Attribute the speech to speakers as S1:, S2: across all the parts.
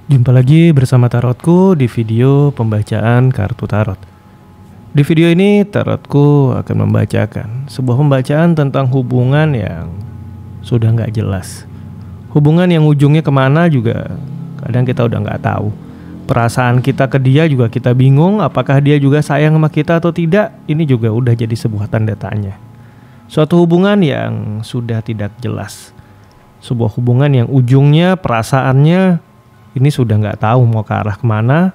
S1: Jumpa lagi bersama Tarotku di video pembacaan kartu tarot. Di video ini Tarotku akan membacakan sebuah pembacaan tentang hubungan yang sudah nggak jelas. Hubungan yang ujungnya kemana juga kadang kita udah nggak tahu. Perasaan kita ke dia juga kita bingung, apakah dia juga sayang sama kita atau tidak. Ini juga udah jadi sebuah tanda tanya. Suatu hubungan yang sudah tidak jelas. Sebuah hubungan yang ujungnya perasaannya ini sudah nggak tahu mau ke arah kemana.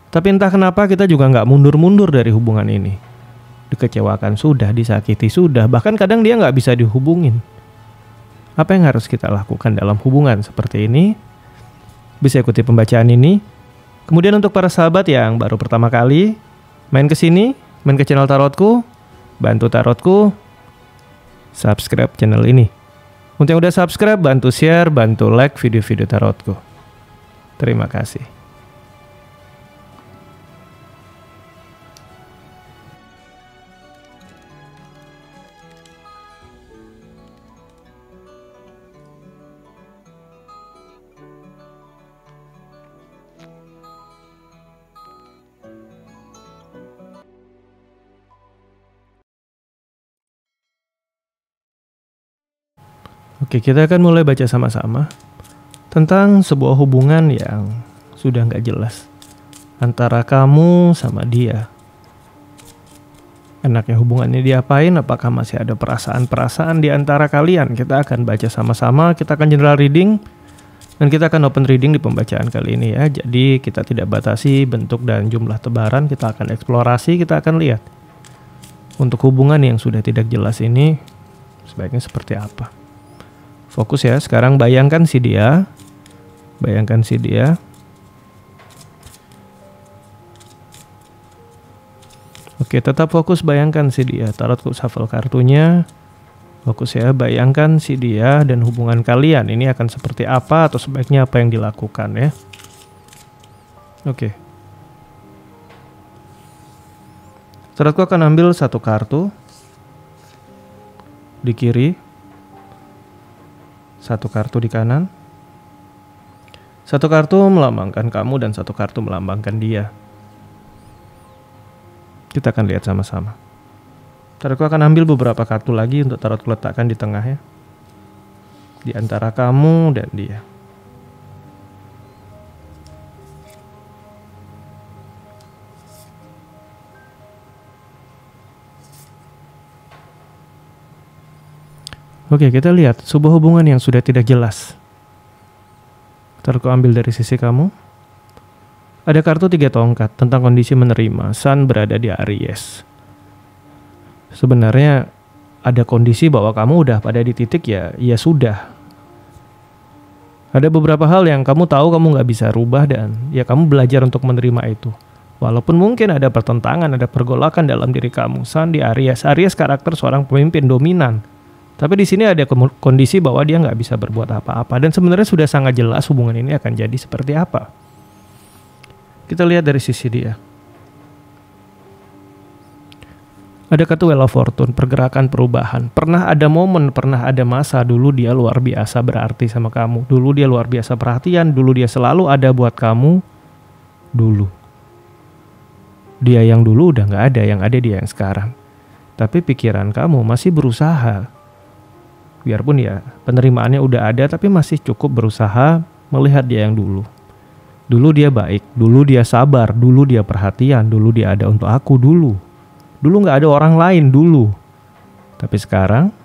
S1: Tapi entah kenapa kita juga nggak mundur-mundur dari hubungan ini. Dikecewakan sudah, disakiti sudah, bahkan kadang dia nggak bisa dihubungin. Apa yang harus kita lakukan dalam hubungan seperti ini? Bisa ikuti pembacaan ini. Kemudian untuk para sahabat yang baru pertama kali main ke sini, main ke channel Tarotku, bantu Tarotku subscribe channel ini. Untuk yang udah subscribe, bantu share, bantu like video-video Tarotku. Terima kasih. Oke, kita akan mulai baca sama-sama tentang sebuah hubungan yang sudah nggak jelas antara kamu sama dia. Enaknya hubungannya diapain? Apakah masih ada perasaan-perasaan di antara kalian? Kita akan baca sama-sama, kita akan general reading, dan kita akan open reading di pembacaan kali ini ya. Jadi kita tidak batasi bentuk dan jumlah tebaran, kita akan eksplorasi, kita akan lihat untuk hubungan yang sudah tidak jelas ini sebaiknya seperti apa. Fokus ya, sekarang bayangkan si dia. Bayangkan si dia. Oke, tetap fokus, bayangkan si dia. Tarotku shuffle kartunya. Fokus ya, bayangkan si dia dan hubungan kalian. Ini akan seperti apa atau sebaiknya apa yang dilakukan ya. Oke. Tarotku akan ambil satu kartu di kiri, satu kartu di kanan. Satu kartu melambangkan kamu dan satu kartu melambangkan dia. Kita akan lihat sama-sama. Tarotku akan ambil beberapa kartu lagi untuk Tarotku letakkan di tengah ya. Di antara kamu dan dia. Oke, kita lihat sebuah hubungan yang sudah tidak jelas. Tarotku ambil dari sisi kamu. Ada kartu 3 tongkat tentang kondisi menerima. Sun berada di Aries. Sebenarnya ada kondisi bahwa kamu udah pada di titik ya sudah. Ada beberapa hal yang kamu tahu kamu nggak bisa rubah dan ya kamu belajar untuk menerima itu. Walaupun mungkin ada pertentangan, ada pergolakan dalam diri kamu. Sun di Aries. Aries karakter seorang pemimpin dominan. Tapi di sini ada kondisi bahwa dia nggak bisa berbuat apa-apa dan sebenarnya sudah sangat jelas hubungan ini akan jadi seperti apa. Kita lihat dari sisi dia. Ada kartu Wheel of Fortune, pergerakan perubahan. Pernah ada momen, pernah ada masa dulu dia luar biasa berarti sama kamu. Dulu dia luar biasa perhatian, dulu dia selalu ada buat kamu. Dulu. Dia yang dulu udah nggak ada, yang ada dia yang sekarang. Tapi pikiran kamu masih berusaha. Biarpun ya penerimaannya udah ada tapi masih cukup berusaha melihat dia yang dulu. Dulu dia baik, dulu dia sabar, dulu dia perhatian, dulu dia ada untuk aku dulu. Dulu gak ada orang lain dulu. Tapi sekarang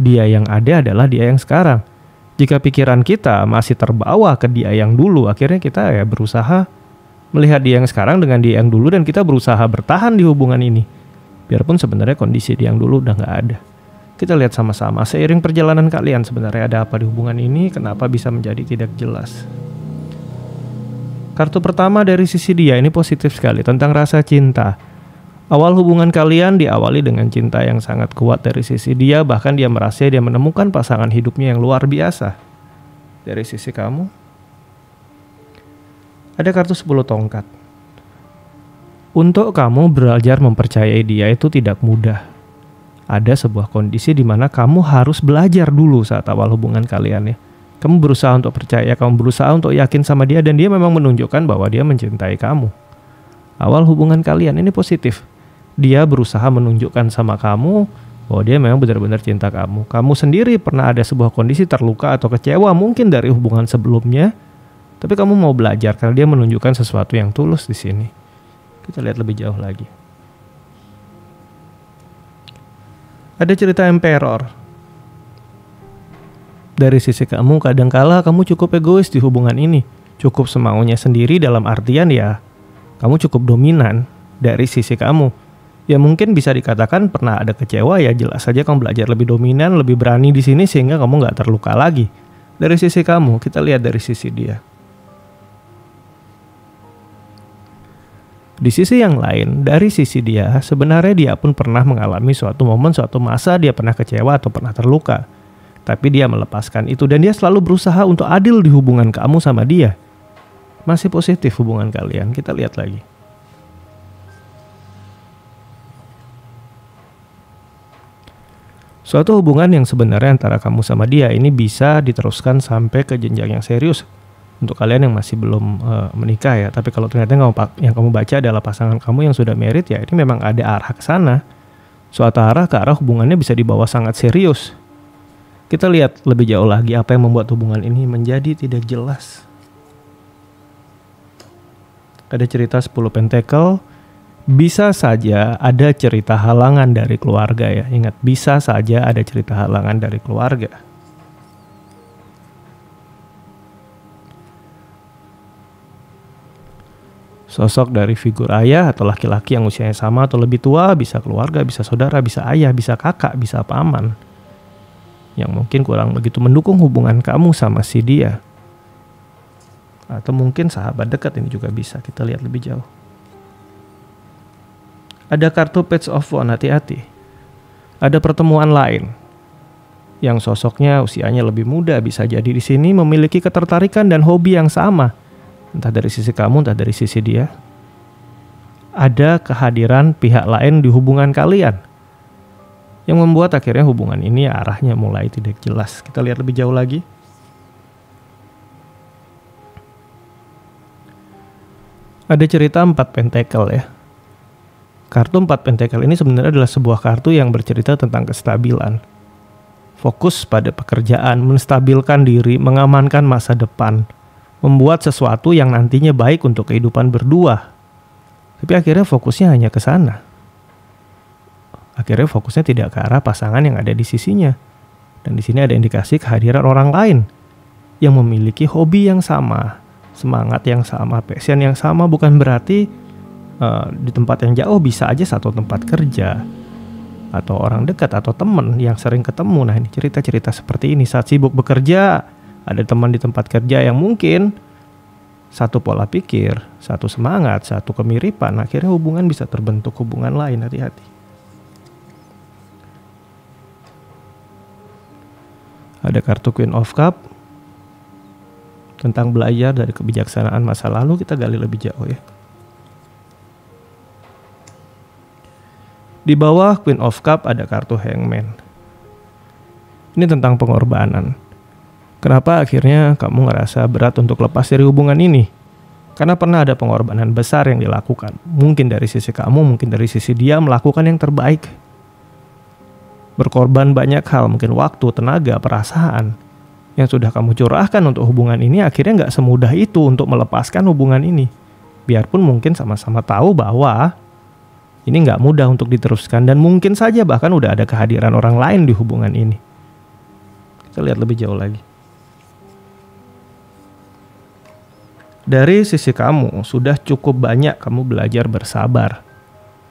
S1: dia yang ada adalah dia yang sekarang. Jika pikiran kita masih terbawa ke dia yang dulu, akhirnya kita ya berusaha melihat dia yang sekarang dengan dia yang dulu dan kita berusaha bertahan di hubungan ini. Biarpun sebenarnya kondisi dia yang dulu udah gak ada. Kita lihat sama-sama seiring perjalanan kalian sebenarnya ada apa di hubungan ini, kenapa bisa menjadi tidak jelas. Kartu pertama dari sisi dia ini positif sekali tentang rasa cinta. Awal hubungan kalian diawali dengan cinta yang sangat kuat dari sisi dia, bahkan dia merasa dia menemukan pasangan hidupnya yang luar biasa. Dari sisi kamu, ada kartu 10 tongkat. Untuk kamu belajar mempercayai dia itu tidak mudah. Ada sebuah kondisi di mana kamu harus belajar dulu saat awal hubungan kalian ya. Kamu berusaha untuk percaya, kamu berusaha untuk yakin sama dia, dan dia memang menunjukkan bahwa dia mencintai kamu. Awal hubungan kalian ini positif. Dia berusaha menunjukkan sama kamu bahwa dia memang benar-benar cinta kamu. Kamu sendiri pernah ada sebuah kondisi terluka atau kecewa mungkin dari hubungan sebelumnya, tapi kamu mau belajar karena dia menunjukkan sesuatu yang tulus di sini. Kita lihat lebih jauh lagi. Ada cerita emperor. Dari sisi kamu, kadangkala kamu cukup egois di hubungan ini. Cukup semaunya sendiri dalam artian ya, kamu cukup dominan dari sisi kamu. Ya mungkin bisa dikatakan pernah ada kecewa, ya jelas saja kamu belajar lebih dominan, lebih berani di sini sehingga kamu nggak terluka lagi. Dari sisi kamu, kita lihat dari sisi dia. Di sisi yang lain, dari sisi dia, sebenarnya dia pun pernah mengalami suatu momen, suatu masa dia pernah kecewa atau pernah terluka. Tapi dia melepaskan itu dan dia selalu berusaha untuk adil di hubungan kamu sama dia. Masih positif hubungan kalian, kita lihat lagi. Suatu hubungan yang sebenarnya antara kamu sama dia ini bisa diteruskan sampai ke jenjang yang serius. Untuk kalian yang masih belum menikah ya, tapi kalau ternyata yang kamu baca adalah pasangan kamu yang sudah married, ya ini memang ada arah ke sana. Suatu arah ke arah hubungannya bisa dibawa sangat serius. Kita lihat lebih jauh lagi apa yang membuat hubungan ini menjadi tidak jelas. Ada cerita 10 pentakel. Bisa saja ada cerita halangan dari keluarga ya. Ingat, bisa saja ada cerita halangan dari keluarga. Sosok dari figur ayah atau laki-laki yang usianya sama atau lebih tua, bisa keluarga, bisa saudara, bisa ayah, bisa kakak, bisa paman. Yang mungkin kurang begitu mendukung hubungan kamu sama si dia. Atau mungkin sahabat dekat ini juga bisa. Kita lihat lebih jauh. Ada kartu Page of Wands, hati-hati. Ada pertemuan lain yang sosoknya usianya lebih muda, bisa jadi di sini memiliki ketertarikan dan hobi yang sama. Entah dari sisi kamu, entah dari sisi dia. Ada kehadiran pihak lain di hubungan kalian yang membuat akhirnya hubungan ini arahnya mulai tidak jelas. Kita lihat lebih jauh lagi. Ada cerita 4 pentakel ya. Kartu 4 pentakel ini sebenarnya adalah sebuah kartu yang bercerita tentang kestabilan. Fokus pada pekerjaan, menstabilkan diri, mengamankan masa depan, membuat sesuatu yang nantinya baik untuk kehidupan berdua. Tapi akhirnya fokusnya hanya ke sana. Akhirnya fokusnya tidak ke arah pasangan yang ada di sisinya. Dan di sini ada indikasi kehadiran orang lain yang memiliki hobi yang sama, semangat yang sama, passion yang sama. Bukan berarti di tempat yang jauh, bisa aja satu tempat kerja atau orang dekat atau teman yang sering ketemu. Nah, ini cerita-cerita seperti ini saat sibuk bekerja, ada teman di tempat kerja yang mungkin satu pola pikir, satu semangat, satu kemiripan, akhirnya hubungan bisa terbentuk hubungan lain. Hati-hati. Ada kartu Queen of Cup tentang belajar dari kebijaksanaan masa lalu. Kita gali lebih jauh ya. Di bawah Queen of Cup ada kartu Hangman. Ini tentang pengorbanan. Kenapa akhirnya kamu ngerasa berat untuk lepas dari hubungan ini? Karena pernah ada pengorbanan besar yang dilakukan. Mungkin dari sisi kamu, mungkin dari sisi dia melakukan yang terbaik. Berkorban banyak hal, mungkin waktu, tenaga, perasaan yang sudah kamu curahkan untuk hubungan ini, akhirnya nggak semudah itu untuk melepaskan hubungan ini. Biarpun mungkin sama-sama tahu bahwa ini nggak mudah untuk diteruskan dan mungkin saja bahkan udah ada kehadiran orang lain di hubungan ini. Kita lihat lebih jauh lagi. Dari sisi kamu, sudah cukup banyak kamu belajar bersabar.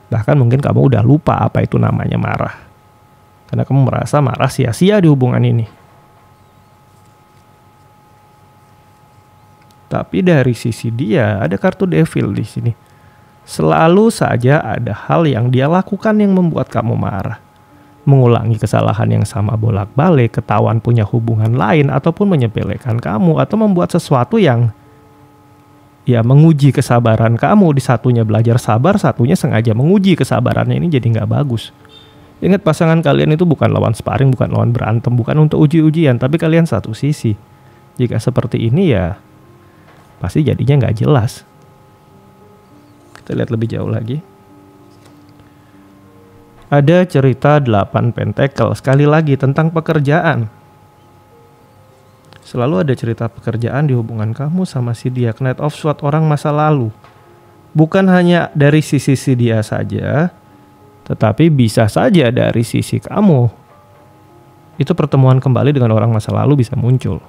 S1: Bahkan mungkin kamu udah lupa apa itu namanya marah. Karena kamu merasa marah sia-sia di hubungan ini. Tapi dari sisi dia, ada kartu Devil di sini. Selalu saja ada hal yang dia lakukan yang membuat kamu marah. Mengulangi kesalahan yang sama bolak-balik, ketahuan punya hubungan lain, ataupun menyepelekan kamu, atau membuat sesuatu yang ya menguji kesabaran kamu. Di satunya belajar sabar, satunya sengaja menguji kesabarannya, ini jadi nggak bagus. Ingat, pasangan kalian itu bukan lawan sparring, bukan lawan berantem, bukan untuk uji-ujian, tapi kalian satu sisi. Jika seperti ini ya pasti jadinya nggak jelas. Kita lihat lebih jauh lagi. Ada cerita 8 pentakel, sekali lagi tentang pekerjaan. Selalu ada cerita pekerjaan di hubungan kamu sama si dia. Knight of Swords, orang masa lalu. Bukan hanya dari sisi si dia saja, tetapi bisa saja dari sisi kamu. Itu pertemuan kembali dengan orang masa lalu bisa muncul.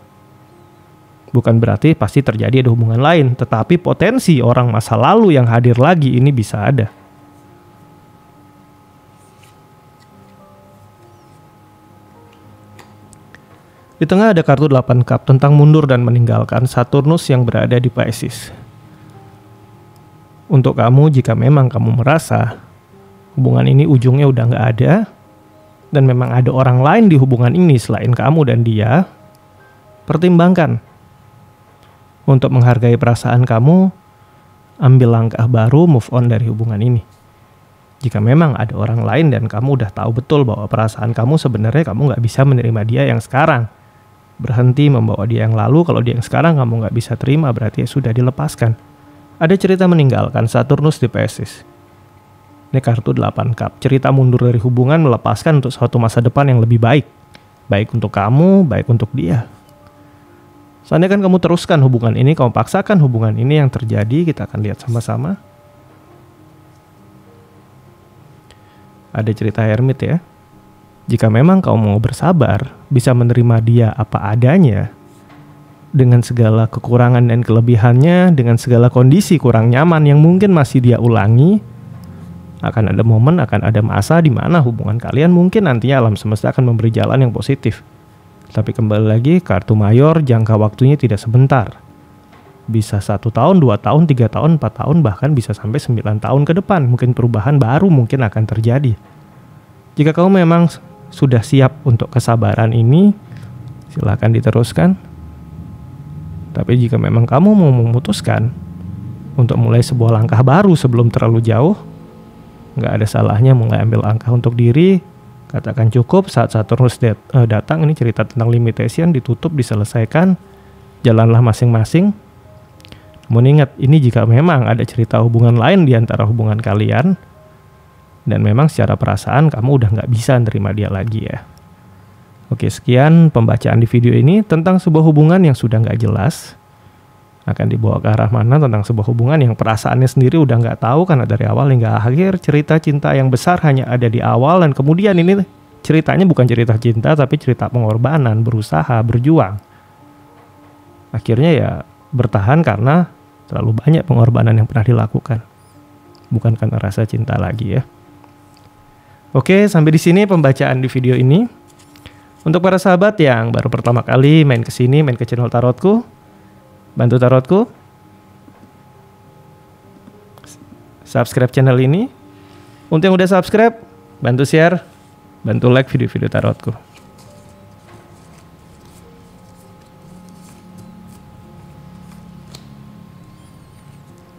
S1: Bukan berarti pasti terjadi ada hubungan lain, tetapi potensi orang masa lalu yang hadir lagi ini bisa ada. Di tengah ada kartu 8 cup tentang mundur dan meninggalkan Saturnus yang berada di Pisces. Untuk kamu, jika memang kamu merasa hubungan ini ujungnya udah nggak ada, dan memang ada orang lain di hubungan ini selain kamu dan dia, pertimbangkan. Untuk menghargai perasaan kamu, ambil langkah baru, move on dari hubungan ini. Jika memang ada orang lain dan kamu udah tahu betul bahwa perasaan kamu sebenarnya kamu nggak bisa menerima dia yang sekarang, berhenti membawa dia yang lalu. Kalau dia yang sekarang kamu nggak bisa terima, berarti ya sudah dilepaskan. Ada cerita meninggalkan Saturnus di Pisces. Ini kartu 8 cup, cerita mundur dari hubungan, melepaskan untuk suatu masa depan yang lebih baik. Baik untuk kamu, baik untuk dia. Seandainya kan kamu teruskan hubungan ini, kamu paksakan hubungan ini yang terjadi, kita akan lihat sama-sama. Ada cerita Hermit ya. Jika memang kamu mau bersabar, bisa menerima dia apa adanya, dengan segala kekurangan dan kelebihannya, dengan segala kondisi kurang nyaman yang mungkin masih dia ulangi, akan ada momen, akan ada masa di mana hubungan kalian mungkin nantinya alam semesta akan memberi jalan yang positif. Tapi kembali lagi, kartu mayor jangka waktunya tidak sebentar. Bisa 1 tahun, 2 tahun, 3 tahun, 4 tahun, bahkan bisa sampai 9 tahun ke depan. Mungkin perubahan baru mungkin akan terjadi. Jika kamu memang sudah siap untuk kesabaran ini, silakan diteruskan. Tapi jika memang kamu mau memutuskan untuk mulai sebuah langkah baru sebelum terlalu jauh, nggak ada salahnya mulai ambil langkah untuk diri. Katakan cukup saat Saturnus datang. Ini cerita tentang limitation, ditutup, diselesaikan, jalanlah masing-masing. Namun ingat, ini jika memang ada cerita hubungan lain di antara hubungan kalian, dan memang secara perasaan kamu udah nggak bisa nerima dia lagi ya. Oke, sekian pembacaan di video ini tentang sebuah hubungan yang sudah nggak jelas. Akan dibawa ke arah mana tentang sebuah hubungan yang perasaannya sendiri udah nggak tahu, karena dari awal hingga akhir cerita cinta yang besar hanya ada di awal, dan kemudian ini ceritanya bukan cerita cinta tapi cerita pengorbanan, berusaha, berjuang. Akhirnya ya bertahan karena terlalu banyak pengorbanan yang pernah dilakukan, bukan karena rasa cinta lagi ya. Oke, sampai di sini pembacaan di video ini. Untuk para sahabat yang baru pertama kali main ke sini, main ke channel tarotku, bantu tarotku, subscribe channel ini. Untuk yang udah subscribe, bantu share, bantu like video-video tarotku.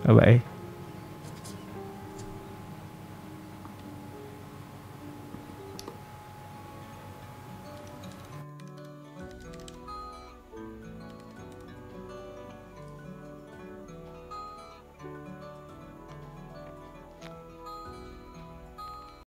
S1: Bye-bye.